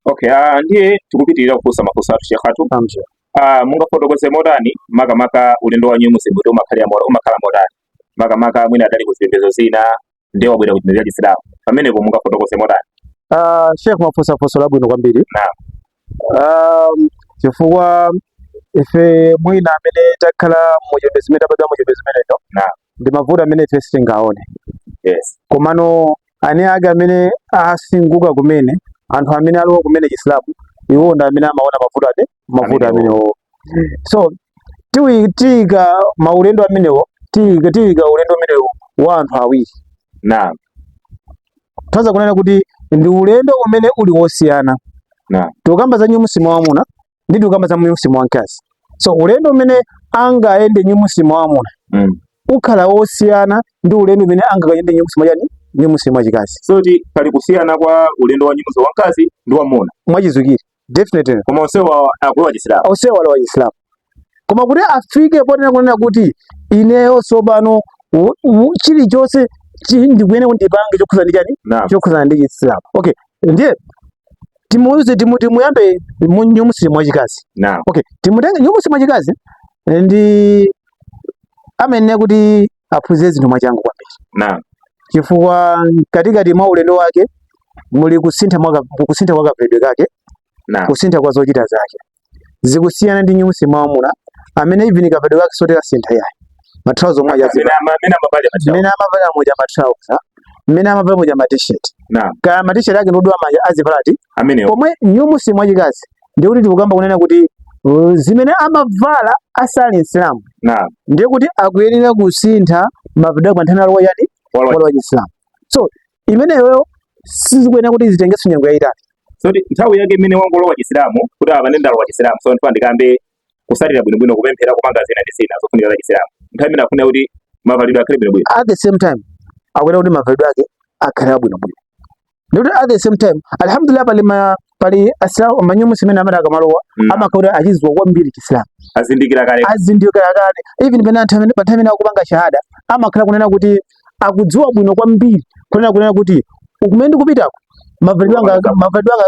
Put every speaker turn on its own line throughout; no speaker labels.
Okay, ndiye tikupitirira kufunsa mafunso athu chekhatu. Mungafotokoze modani makamaka ulendo wanyu muzimu ndi umakhala modani makamaka mwina adali kuzipembedzo zina ndiye wabwera kuchipembedzo cha Chisilamu pamenepo mungafotokoze modani?
Sheikh mafunsa funso labwino kwambiri. Chifukwa ife mwina amene takhala muchipembedzo zimene tabadwa muchipembedzo zimenezo ndi mavuto amene ife sitingaone.
Yes.
Komano ane ake amene asinguka kumene anthu amene aliwo kumene Chisilamu iwo ndi amene amaona mavuto amenewo. So tiwika maulendo amenewo tiwika ulendo umenewo wa anthu awiri. Twaza kunena kuti ndi ulendo umene uli wosiyana. Tukamba za nyumusimu wamuna ndi tukamba za nyumusimu wamkazi. So ulendo umene angaende nyumusimu wamuna ukhala wosiyana ndi ulendo umene angaende nyumusimu wachikazi.
So pali kusiyana kwa ulendo wa nyumusimu wamkazi ndi wamuna
mwachizukire definitely.
Koma onsewa akuwa Chisilamu.
Onsewa wa Chisilamu. Koma kuti afike ponena kunena kuti ineyo sobano chilichonse ndikuyenera kundipange chokhuza ndi chani chokhuza ndi Chisilamu. Okay, ndiye timuyambe nyumusimu wachikazi. Okay, timutenge nyumusimu wachikazi ndi amene kuti aphunzire zinthu mwachangu kwambiri. Chifukwa katikati mwa ulendo wake muli kusintha kwa kapedwe kake, kusintha kwa zochita zake zikusiyana ndi nyumusimu wamuna amene even kapedwe kake sotera sintha yayi. Matrauzo mwa yazi mena amavala moja matrauza mena amavala moja t-shirt. Ka t-shirt yake ndodwa manja azivala ati pomwe nyumusimu wachikazi ndi kuti tikugamba kunena kuti zimene amavala asali Islamu ndiye kuti akuyenera kusintha mavideo pa nthani alowa yani wa Chisilamu. So imeneyo sizikuyenera kuti zitengeso nyengo yayitali.
So nthawi yake imene wangolowa Chisilamu kuti apanenda alowa Chisilamu so nthiwa ndikambe kusalira bwinobwino kupemphera kupanga zina ndi zina zofunika za Chisilamu. Nthawi imene afuna kuti mavalidwe akhale bwinobwino.
At the same time akuyenera kuti mavalidwe ake akhale bwinobwino. Ndikuti at the same time alhamdulillah pali Asilamu manyumusimu amene amati akamalowa amakhala achizwa kwambiri Chisilamu.
Azindikira kale.
Even pena nthawi imene akupanga shahada amakhala kunena kuti akudziwa bwino kwambiri kunena kuti kumene ndikupitako mavalidwe anga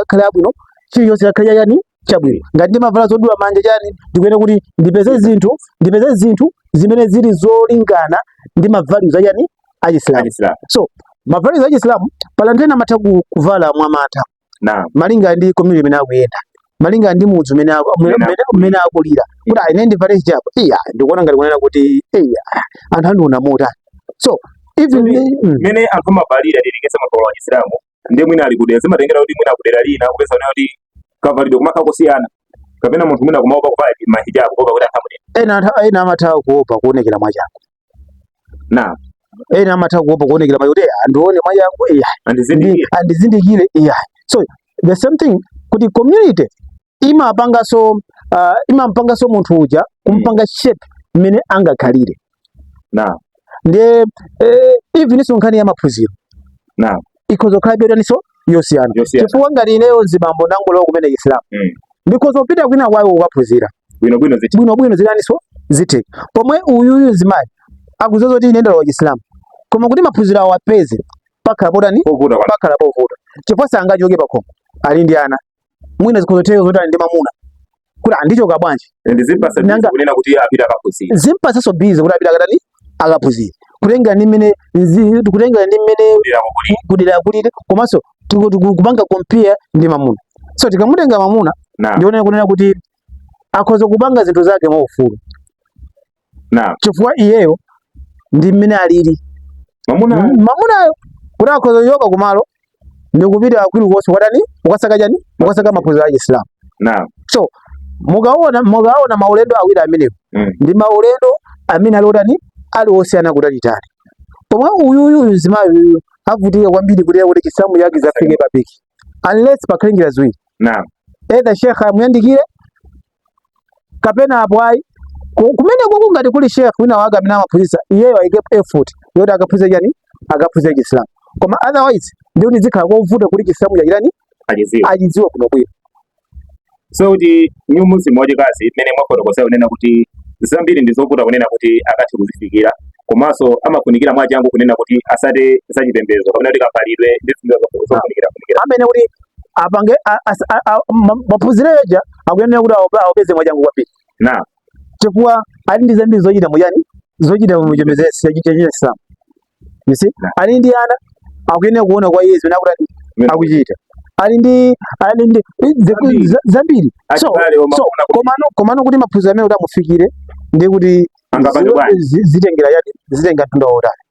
akhale abwino chilichonse akhale yani chabwino. Ngati ndi mavala zodula manja chani ndikuyenera kuti ndipeze zinthu zimene zili zolingana ndi mavalue za yani a Chisilamu. So mavalue za Chisilamu pala nthawi amatha kuvala mwamatha malinga ndi community imene akuyenda, malinga ndi mudzi umene akulira kuti ine ndivale hijabu ndikuona ngati kunena kuti anthu andiona motani. So even
mene anthu amavalira tilingese mavala wa Chisilamu ndiye mwina ali kudera zimatengera kuti mwina akudera lina kupeza kuti kavalidwe kumakhala kusiyana kapena munthu mwina kumaopa kuvala mahijabu kuopa kuti anthu
ena amatha kuopa kuonekera mwachangu. Ena amatha kuopa kuonekera kuti andione mwachangu andizindikire. So the same thing kuti community imapangaso munthu uja kumpanga shape imene angakhalire. Ndiye even nkhani ya maphunziro ikhoza kukhala bwinoniso yosiyana. Chifukwa ngati ineyo zibambo ndangolowa kumene Chisilamu ndikhoza kupita kwina kwawo kukaphunzira bwinobwino zilaniso zitheka. Pomwe uyu zimayi akudziwa kuti ine ndalowa Chisilamu koma kuti maphunziro awo apeze pakhala povuta. Chifukwa sangachoke pakhomo ali ndi ana mwina zikhoza theka zoti ali ndi mamuna kuti andichoka bwanji
kunena kuti apita akaphunzira
zimpasaso bize kuti apita akaphunzira kutenga ndi mmene kudira kulire komanso kupanga compare ndi mamuna. So tikamutenga mamuna ndione kunena kuti akhoza kupanga zinthu zake mwaufulu chifukwa iyeyo ndi mmene alili mamunayo kuti akhoza kuchoka kumalo ndikupita akwilu konse ukasaka maphunziro a Chisilamu. So mukaona maulendo awiri amenewo ndi maulendo amene ali osiyana kutalitali. Pomwe uyu zimayi avutika kwambiri kuti Chisilamu yake zafike papiki unless pakhale njira ziwiri either shekha amuyandikire kapena apo ayi kumene koko ngati kuli shekha wina wake amene amaphunzitsa iyeyo ayike effort yoti akaphunzire Chisilamu. Koma otherwise ndiye zikhala kovuta kuti Chisilamu yachirani achidziwa bwinobwino.
So kuti nyumusimu wachikazi imene mwafotokoza kunena kuti zambiri ndizovuta kunena kuti akathe kuzifikira komanso amafunikira mwachangu kunena kuti asate zachipembedzo kapena kuti kapalidwe ndi zofunikira
amene kuti apange maphunziro eja akuyenera kuti awapeze mwachangu kwambiri chifukwa ali ndi zambiri zochita muyani zochita muchomezesi chachisa yisi ali ndi ana akuyenera kuona kwa iye zimene akuchita ali ndi zambiri komano kuti maphunziro amene kuti amufikire ndi kuti zitengera yani zitenga tunda otani